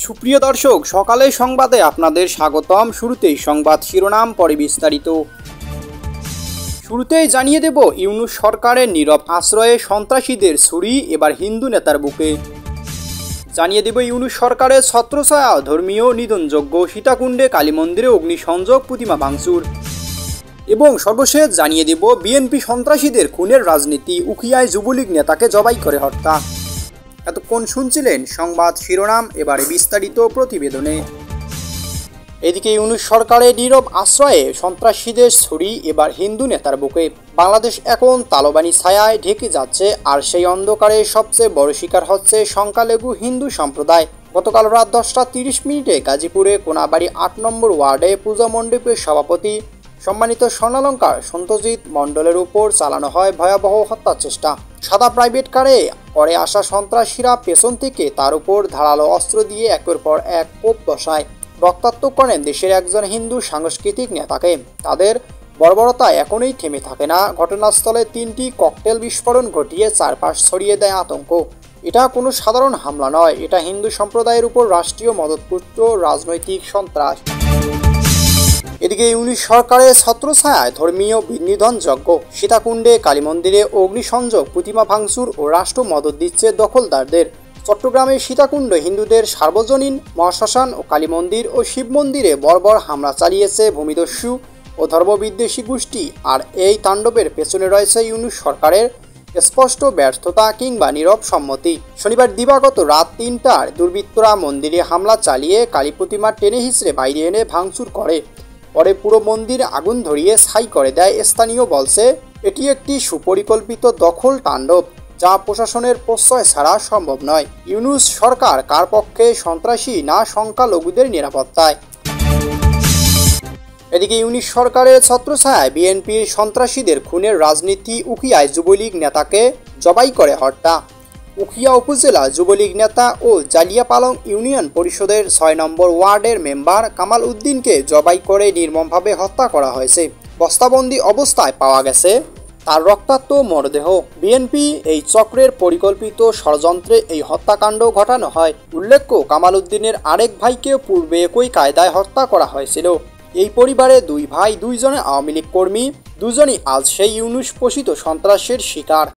সুপ্রিয় দর্শক, সকালের সংবাদে আপনাদের স্বাগতম। শুরুতেই সংবাদ শিরোনাম, পরে বিস্তারিত। শুরুতেই জানিয়ে দেব, ইউনূস সরকারের নীরব আশ্রয়ে সন্ত্রাসীদের ছুরি এবার হিন্দু নেতার বুকে। জানিয়ে দেব, ইউনূস সরকারের ছত্রছায়া ধর্মীয় নিধনযজ্ঞ, সীতাকুণ্ডে কালী মন্দিরে অগ্নিসংযোগ, প্রতিমা ভাঙচুর। এবং সর্বশেষ জানিয়ে দেব, বিএনপি সন্ত্রাসীদের খুনের রাজনীতি, উখিয়ায় যুবলীগ নেতাকে জবাই করে হত্যা। এতক্ষণ শুনছিলেন সংবাদ শিরোনাম, এবারে বিস্তারিত প্রতিবেদনে। এদিকে ইউনূস সরকারের নীরব আশ্রয়ে সন্ত্রাসীদের ছুরি এবার হিন্দু নেতার বুকে। বাংলাদেশ এখন তালেবানি ছায়ায় ঢেকে যাচ্ছে, আর সেই অন্ধকারে সবচেয়ে বড় শিকার হচ্ছে সংখ্যালঘু হিন্দু সম্প্রদায়। গতকাল রাত 10:30 গাজীপুরে কোনাবাড়ি 8 নম্বর ওয়ার্ডে পূজা মণ্ডপের সভাপতি সম্মানিত স্বর্ণালঙ্কার সত্যজিৎ মণ্ডলের উপর চালানো হয় ভয়াবহ হত্যা চেষ্টা। সাদা প্রাইভেট কারে করে আসা সন্ত্রাসীরা পেছন থেকে তার উপর ধারালো অস্ত্র দিয়ে একের পর এক কোপ বসায়, রক্তাক্ত করেন দেশের একজন হিন্দু সাংস্কৃতিক নেতাকে। তাদের বর্বরতা এখনই থেমে থাকে না। ঘটনাস্থলে 3টি ককটেল বিস্ফোরণ ঘটিয়ে চারপাশ ছড়িয়ে দেয় আতঙ্ক। এটা কোনো সাধারণ হামলা নয়, এটা হিন্দু সম্প্রদায়ের উপর রাষ্ট্রীয় মদতপুষ্ট রাজনৈতিক সন্ত্রাস। এদিকে ইউনূস সরকারের ছত্রছায়ায় ধর্মীয় নিধনযজ্ঞ, সীতাকুণ্ডে কালী মন্দিরে অগ্নিসংযোগ, প্রতিমা ভাঙচুর ও রাষ্ট্র মদত দিচ্ছে দখলদারদের। চট্টগ্রামের সীতাকুণ্ড হিন্দুদের সার্বজনীন মহাশ্মশান ও কালী মন্দির ও শিব মন্দিরে বর্বর হামলা চালিয়েছে ভূমিদস্যু ও ধর্মবিদ্বেষী গোষ্ঠী। আর এই তাণ্ডবের পেছনে রয়েছে ইউনূস সরকারের স্পষ্ট ব্যর্থতা কিংবা নীরব সম্মতি। শনিবার দিবাগত রাত 3টার দুর্বৃত্তরা মন্দিরে হামলা চালিয়ে কালী প্রতিমা টেনে হিঁচড়ে বাইরে এনে ভাঙচুর করে। পরে পুরো মন্দির আগুন ধরিয়ে ছাই করে দেয়। স্থানীয় বলছে, এটি একটি সুপরিকল্পিত দখল তাণ্ডব, যা প্রশাসনের প্রশ্রয় ছাড়া সম্ভব নয়। ইউনূস সরকার কার পক্ষে, সন্ত্রাসী না সংখ্যালঘুদের নিরাপত্তায়? এদিকে ইউনূস সরকারের ছত্রছায়ায় বিএনপির সন্ত্রাসীদের খুনের রাজনীতি, উখিয়ায় যুবলীগ নেতাকে জবাই করে হত্যা। উখিয়া উপজেলা যুবলীগ নেতা ও জালিয়াপালং ইউনিয়ন পরিষদের 6 নম্বর ওয়ার্ডের মেম্বার কামাল উদ্দিনকে জবাই করে নির্মমভাবে হত্যা করা হয়েছে। বস্তাবন্দি অবস্থায় পাওয়া গেছে তার রক্তাক্ত মরদেহ। বিএনপি এই চক্রের পরিকল্পিত ষড়যন্ত্রে এই হত্যাকাণ্ড ঘটানো হয়। উল্লেখ্য, কামাল উদ্দিনের আরেক ভাইকে পূর্বে একই কায়দায় হত্যা করা হয়েছিল। এই পরিবারে 2 ভাই, 2 জনে আওয়ামী লীগ কর্মী, 2জনই আজ সেই ইউনূস পোষিত সন্ত্রাসের শিকার।